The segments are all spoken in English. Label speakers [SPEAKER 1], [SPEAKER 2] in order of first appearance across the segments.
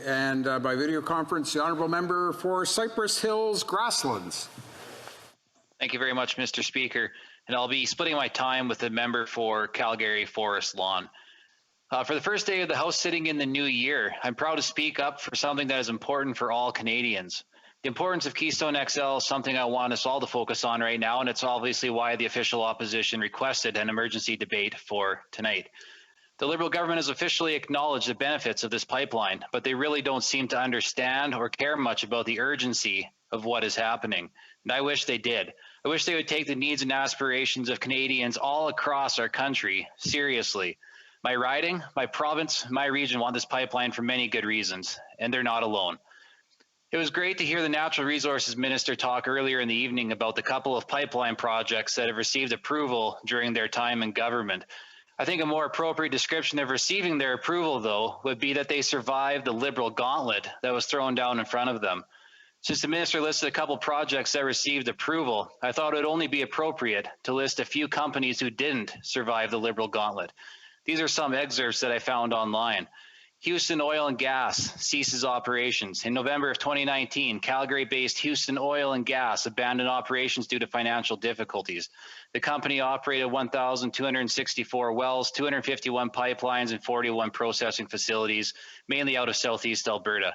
[SPEAKER 1] and by video conference, the honourable member for Cypress Hills Grasslands.
[SPEAKER 2] Thank you very much, Mr. Speaker. And I'll be splitting my time with the member for Calgary Forest Lawn. For the first day of the House sitting in the new year, I'm proud to speak up for something that is important for all Canadians. The importance of Keystone XL is something I want us all to focus on right now, and it's obviously why the official opposition requested an emergency debate for tonight. The Liberal government has officially acknowledged the benefits of this pipeline, but they really don't seem to understand or care much about the urgency of what is happening. And I wish they did. I wish they would take the needs and aspirations of Canadians all across our country seriously. My riding, my province, my region want this pipeline for many good reasons, and they're not alone. It was great to hear the Natural Resources Minister talk earlier in the evening about the couple of pipeline projects that have received approval during their time in government. I think a more appropriate description of receiving their approval, though, would be that they survived the Liberal gauntlet that was thrown down in front of them. Since the minister listed a couple projects that received approval, I thought it would only be appropriate to list a few companies who didn't survive the Liberal gauntlet. These are some excerpts that I found online. Houston Oil and Gas ceases operations. In November of 2019, Calgary-based Houston Oil and Gas abandoned operations due to financial difficulties. The company operated 1,264 wells, 251 pipelines, and 41 processing facilities, mainly out of southeast Alberta.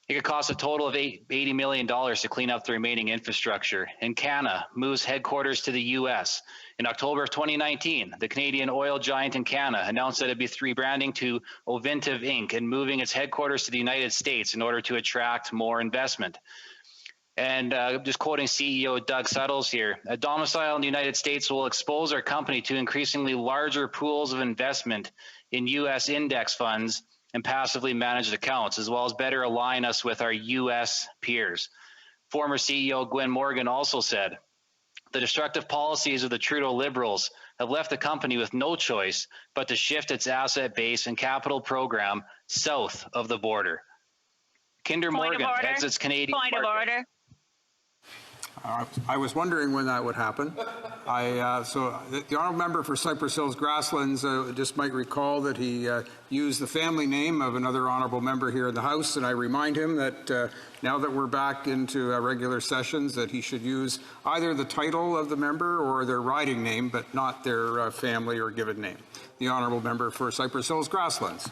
[SPEAKER 2] It could cost a total of $80 million to clean up the remaining infrastructure. And Canada moves headquarters to the U.S. In October of 2019, the Canadian oil giant in Canada announced that it would be rebranding to Ovintiv Inc. and moving its headquarters to the United States in order to attract more investment. And just quoting CEO Doug Suttles here, a domicile in the United States will expose our company to increasingly larger pools of investment in U.S. index funds and passively managed accounts, as well as better align us with our U.S. peers. Former CEO Gwen Morgan also said, the destructive policies of the Trudeau Liberals have left the company with no choice but to shift its asset base and capital program south of the border. Kinder Morgan exits Canadian market. Point of order.
[SPEAKER 1] I was wondering when that would happen. So the honourable member for Cypress Hills Grasslands just might recall that he used the family name of another honourable member here in the House, and I remind him that now that we're back into regular sessions, that he should use either the title of the member or their riding name, but not their family or given name. The honourable member for Cypress Hills Grasslands.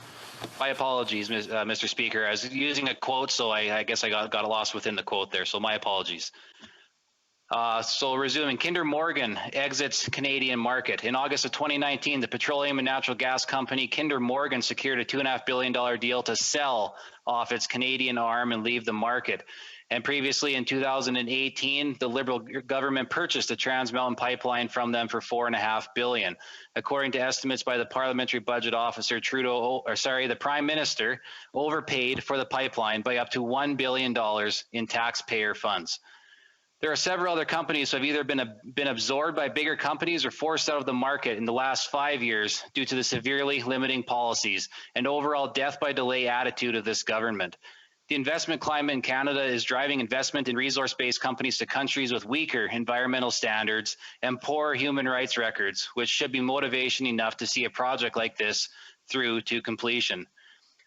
[SPEAKER 2] My apologies, Mr. Speaker. I was using a quote, so I guess I got lost within the quote there, so my apologies. So resuming, Kinder Morgan exits Canadian market. In August of 2019, the petroleum and natural gas company Kinder Morgan secured a $2.5 billion deal to sell off its Canadian arm and leave the market. And previously in 2018, the Liberal government purchased the Trans Mountain pipeline from them for $4.5 billion. According to estimates by the Parliamentary Budget Officer, the Prime Minister overpaid for the pipeline by up to $1 billion in taxpayer funds. There are several other companies who have either been absorbed by bigger companies or forced out of the market in the last 5 years due to the severely limiting policies and overall death by delay attitude of this government. The investment climate in Canada is driving investment in resource-based companies to countries with weaker environmental standards and poor human rights records, which should be motivation enough to see a project like this through to completion.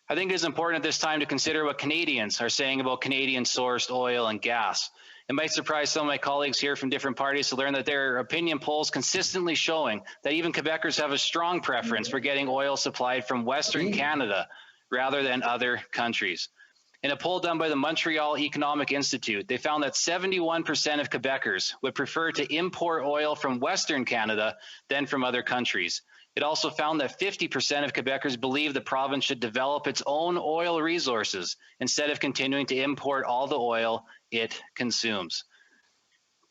[SPEAKER 2] I think it is important at this time to consider what Canadians are saying about Canadian-sourced oil and gas. It might surprise some of my colleagues here from different parties to learn that there are opinion polls consistently showing that even Quebecers have a strong preference for getting oil supplied from Western Canada rather than other countries. In a poll done by the Montreal Economic Institute, they found that 71% of Quebecers would prefer to import oil from Western Canada than from other countries. It also found that 50% of Quebecers believe the province should develop its own oil resources instead of continuing to import all the oil it consumes.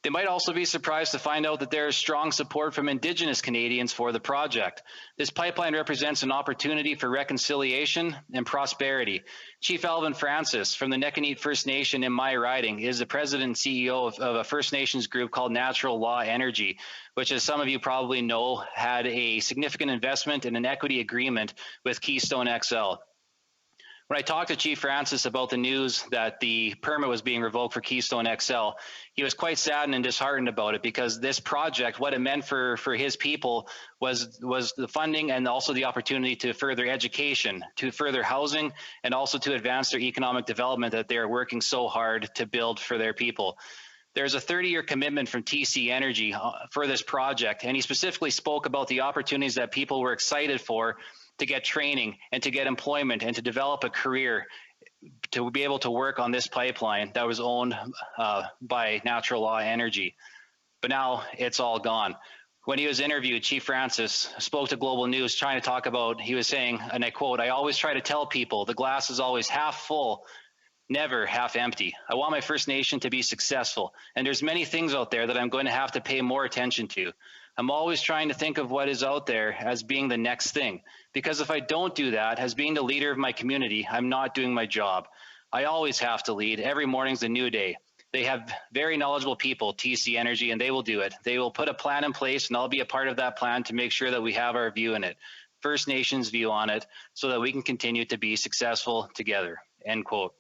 [SPEAKER 2] They might also be surprised to find out that there is strong support from Indigenous Canadians for the project. This pipeline represents an opportunity for reconciliation and prosperity. Chief Alvin Francis from the Nekoneet First Nation in my riding is the president and CEO of a First Nations group called Natural Law Energy, which, as some of you probably know, had a significant investment in an equity agreement with Keystone XL. When I talked to Chief Francis about the news that the permit was being revoked for Keystone XL, he was quite saddened and disheartened about it, because this project, what it meant for his people was the funding and also the opportunity to further education, to further housing, and also to advance their economic development that they're working so hard to build for their people. There's a 30-year commitment from TC Energy for this project, and he specifically spoke about the opportunities that people were excited for to get training and to get employment and to develop a career to be able to work on this pipeline that was owned by Natural Law Energy. But now it's all gone. When he was interviewed, Chief Francis spoke to Global News trying to talk about, he was saying, and I quote, "I always try to tell people the glass is always half full, never half empty. I want my First Nation to be successful, and there's many things out there that I'm going to have to pay more attention to. I'm always trying to think of what is out there as being the next thing, because if I don't do that, as being the leader of my community, I'm not doing my job. I always have to lead. Every morning's a new day. They have very knowledgeable people, TC Energy, and they will do it. They will put a plan in place, and I'll be a part of that plan to make sure that we have our view in it, First Nations view on it, so that we can continue to be successful together," end quote.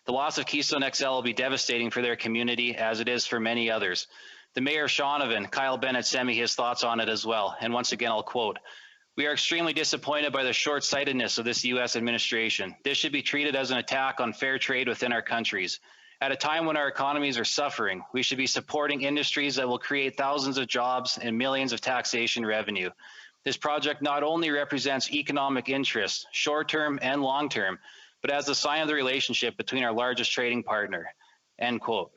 [SPEAKER 2] The loss of Keystone XL will be devastating for their community, as it is for many others. The mayor of Shaunavon, Kyle Bennett, sent me his thoughts on it as well. And once again, I'll quote, "We are extremely disappointed by the short-sightedness of this U.S. administration. This should be treated as an attack on fair trade within our countries. At a time when our economies are suffering, we should be supporting industries that will create thousands of jobs and millions of taxation revenue. This project not only represents economic interests, short-term and long-term, but as a sign of the relationship between our largest trading partner," end quote.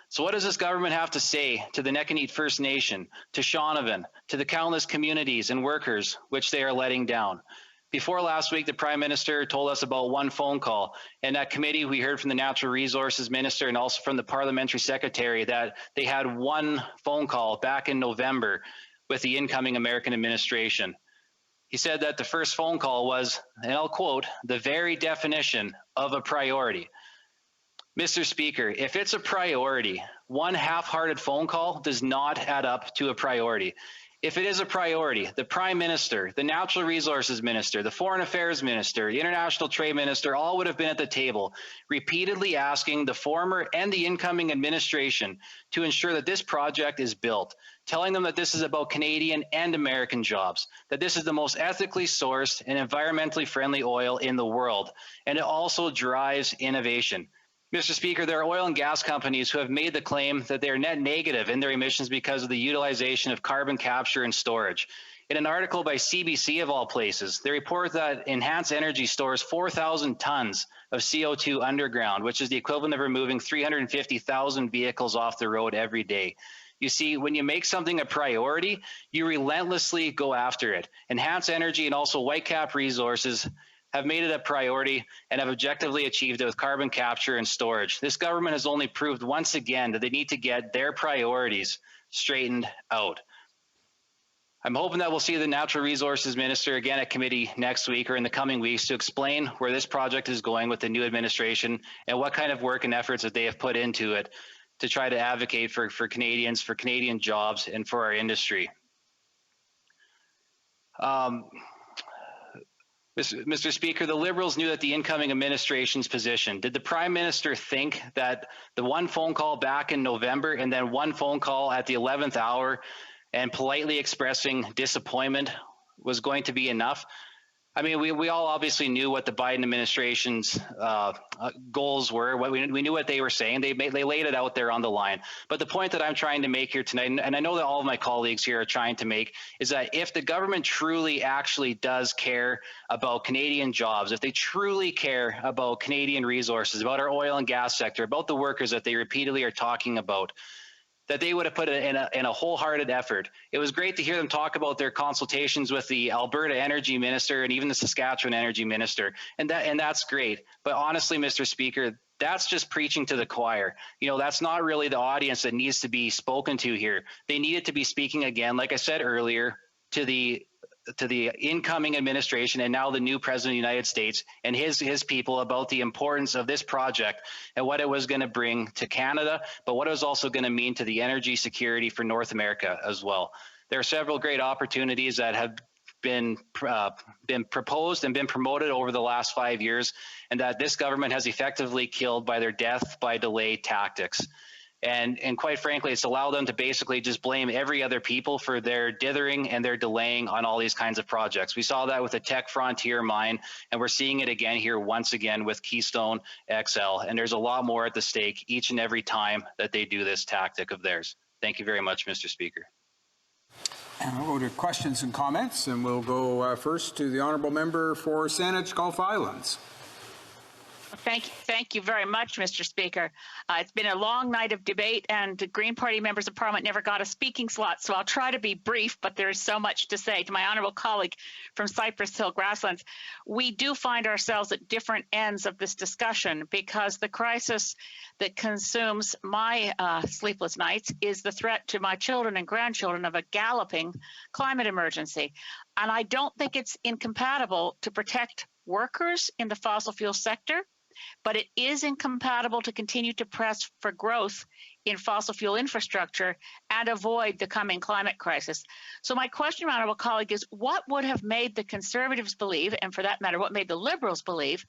[SPEAKER 2] So what does this government have to say to the Nekoneet First Nation, to Shaunavon, to the countless communities and workers which they are letting down? Before last week, the Prime Minister told us about one phone call. In that committee, we heard from the Natural Resources Minister and also from the Parliamentary Secretary that they had one phone call back in November with the incoming American administration. He said that the first phone call was, and I'll quote, "the very definition of a priority." Mr. Speaker, if it's a priority, one half-hearted phone call does not add up to a priority. If it is a priority, the Prime Minister, the Natural Resources Minister, the Foreign Affairs Minister, the International Trade Minister, all would have been at the table, repeatedly asking the former and the incoming administration to ensure that this project is built, telling them that this is about Canadian and American jobs, that this is the most ethically sourced and environmentally friendly oil in the world, and it also drives innovation. Mr. Speaker, there are oil and gas companies who have made the claim that they are net negative in their emissions because of the utilization of carbon capture and storage. In an article by CBC of all places, they report that Enhanced Energy stores 4,000 tons of CO2 underground, which is the equivalent of removing 350,000 vehicles off the road every day. You see, when you make something a priority, you relentlessly go after it. Enhanced Energy and also Whitecap Resources have made it a priority and have objectively achieved it with carbon capture and storage. This government has only proved once again that they need to get their priorities straightened out. I'm hoping that we'll see the Natural Resources Minister again at committee next week or in the coming weeks to explain where this project is going with the new administration and what kind of work and efforts that they have put into it to try to advocate for Canadians, for Canadian jobs, and for our industry. Mr. Speaker, the Liberals knew that the incoming administration's position. Did the Prime Minister think that the one phone call back in November and then one phone call at the 11th hour and politely expressing disappointment was going to be enough? I mean, we all obviously knew what the Biden administration's goals were. We knew what they were saying. They laid it out there on the line. But the point that I'm trying to make here tonight, and I know that all of my colleagues here are trying to make, is that if the government truly actually does care about Canadian jobs, if they truly care about Canadian resources, about our oil and gas sector, about the workers that they repeatedly are talking about, that they would have put in a wholehearted effort. It was great to hear them talk about their consultations with the Alberta Energy Minister and even the Saskatchewan Energy Minister, and that's great. But honestly, Mr. Speaker, that's just preaching to the choir. You know, that's not really the audience that needs to be spoken to here. They needed to be speaking again, like I said earlier, to the incoming administration and now the new president of the United States and his people about the importance of this project and what it was going to bring to Canada, but what it was also going to mean to the energy security for North America as well. There are several great opportunities that have been proposed and been promoted over the last 5 years, and that this government has effectively killed by their death by delay tactics. And quite frankly, it's allowed them to basically just blame every other people for their dithering and their delaying on all these kinds of projects. We saw that with the Tech Frontier mine, and we're seeing it again here once again with Keystone XL. And there's a lot more at the stake each and every time that they do this tactic of theirs. Thank you very much, Mr. Speaker.
[SPEAKER 1] And we'll go to questions and comments, and we'll go first to the honourable member for Saanich Gulf Islands.
[SPEAKER 3] Thank you very much, Mr. Speaker. It's been a long night of debate, and the Green Party members of Parliament never got a speaking slot, so I'll try to be brief, but there is so much to say. To my honourable colleague from Cypress Hill Grasslands, we do find ourselves at different ends of this discussion, because the crisis that consumes my sleepless nights is the threat to my children and grandchildren of a galloping climate emergency. And I don't think it's incompatible to protect workers in the fossil fuel sector, but it is incompatible to continue to press for growth in fossil fuel infrastructure and avoid the coming climate crisis. So my question, honourable colleague, is what would have made the Conservatives believe, and for that matter, what made the Liberals believe,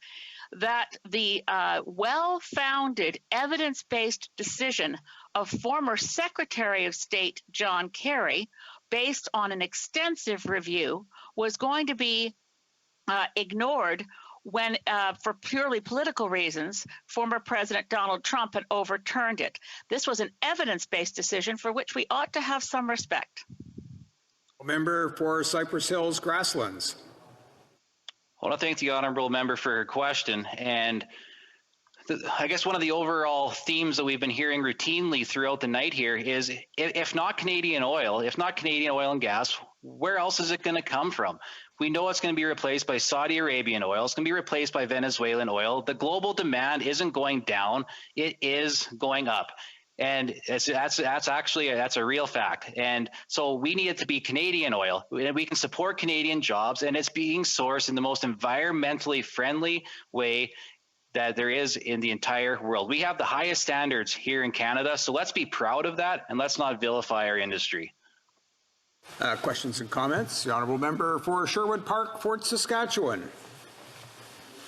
[SPEAKER 3] that the well-founded, evidence-based decision of former Secretary of State John Kerry, based on an extensive review, was going to be ignored when, for purely political reasons, former President Donald Trump had overturned it? This was an evidence-based decision for which we ought to have some respect.
[SPEAKER 1] Member for Cypress Hills Grasslands.
[SPEAKER 2] I want to thank the honourable member for her question. And I guess one of the overall themes that we've been hearing routinely throughout the night here is, if not Canadian oil, if not Canadian oil and gas, where else is it going to come from? We know it's going to be replaced by Saudi Arabian oil. It's going to be replaced by Venezuelan oil. The global demand isn't going down. It is going up. And that's a real fact. And so we need it to be Canadian oil. And we can support Canadian jobs, and it's being sourced in the most environmentally friendly way that there is in the entire world. We have the highest standards here in Canada, so let's be proud of that, and let's not vilify our industry.
[SPEAKER 1] Questions and comments? The honourable member for Sherwood Park, Fort Saskatchewan.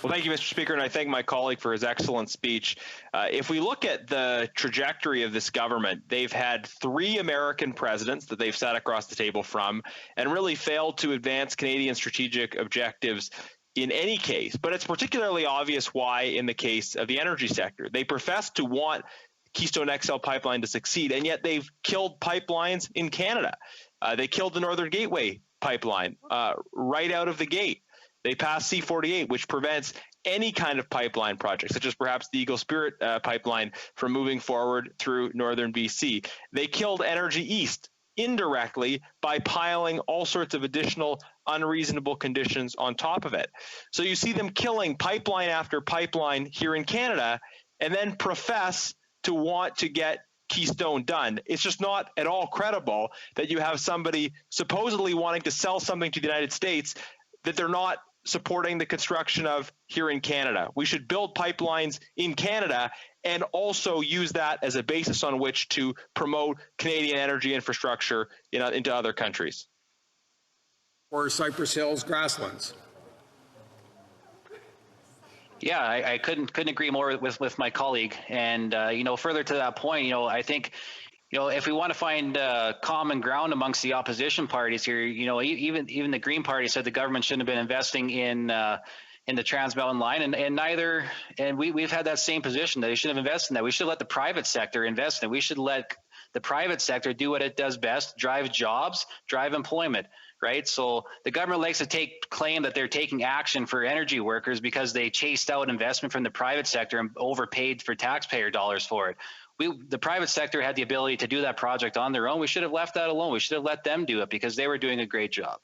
[SPEAKER 4] Well, thank you, Mr. Speaker, and I thank my colleague for his excellent speech. If we look at the trajectory of this government, they've had 3 American presidents that they've sat across the table from and really failed to advance Canadian strategic objectives in any case. But it's particularly obvious why in the case of the energy sector. They profess to want Keystone XL pipeline to succeed, and yet they've killed pipelines in Canada. They killed the Northern Gateway pipeline right out of the gate. They passed C-48, which prevents any kind of pipeline project, such as perhaps the Eagle Spirit pipeline, from moving forward through northern BC. They killed Energy East indirectly by piling all sorts of additional unreasonable conditions on top of it. So you see them killing pipeline after pipeline here in Canada, and then profess to want to get Keystone done. It's just not at all credible that you have somebody supposedly wanting to sell something to the United States that they're not supporting the construction of here in Canada. We should build pipelines in Canada and also use that as a basis on which to promote Canadian energy infrastructure into other countries.
[SPEAKER 1] Or Cypress Hills Grasslands.
[SPEAKER 2] Yeah, I couldn't agree more with my colleague. And further to that point, I think, if we want to find common ground amongst the opposition parties here, even the Green Party said the government shouldn't have been investing in the Trans Mountain Line, and we've had that same position that they should have invested in that. We should let the private sector invest in it. We should let the private sector do what it does best: drive jobs, drive employment. Right. So the government likes to claim that they're taking action for energy workers because they chased out investment from the private sector and overpaid for taxpayer dollars for it. The private sector had the ability to do that project on their own. We should have left that alone. We should have let them do it because they were doing a great job.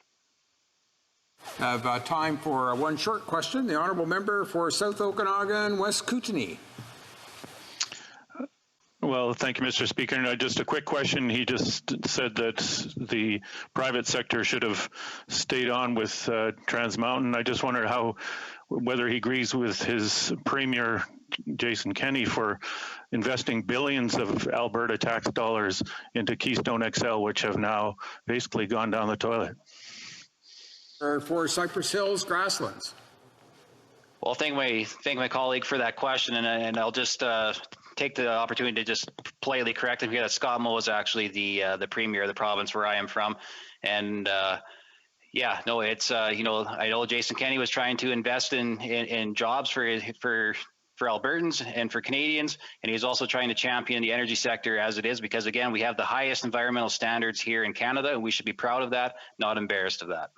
[SPEAKER 1] I have time for one short question. The honourable member for South Okanagan, West Kootenay.
[SPEAKER 5] Well, thank you, Mr. Speaker. And just a quick question. He just said that the private sector should have stayed on with Trans Mountain. I just wonder whether he agrees with his Premier, Jason Kenney, for investing billions of Alberta tax dollars into Keystone XL, which have now basically gone down the toilet.
[SPEAKER 1] for Cypress Hills grasslands?
[SPEAKER 2] Well, thank my colleague for that question, and I'll just take the opportunity to just politely correct him here that Scott Moe is actually the premier of the province where I am from, and yeah, no, it's I know Jason Kenney was trying to invest in jobs for Albertans and for Canadians, and he's also trying to champion the energy sector as it is, because again, we have the highest environmental standards here in Canada, and we should be proud of that, not embarrassed of that.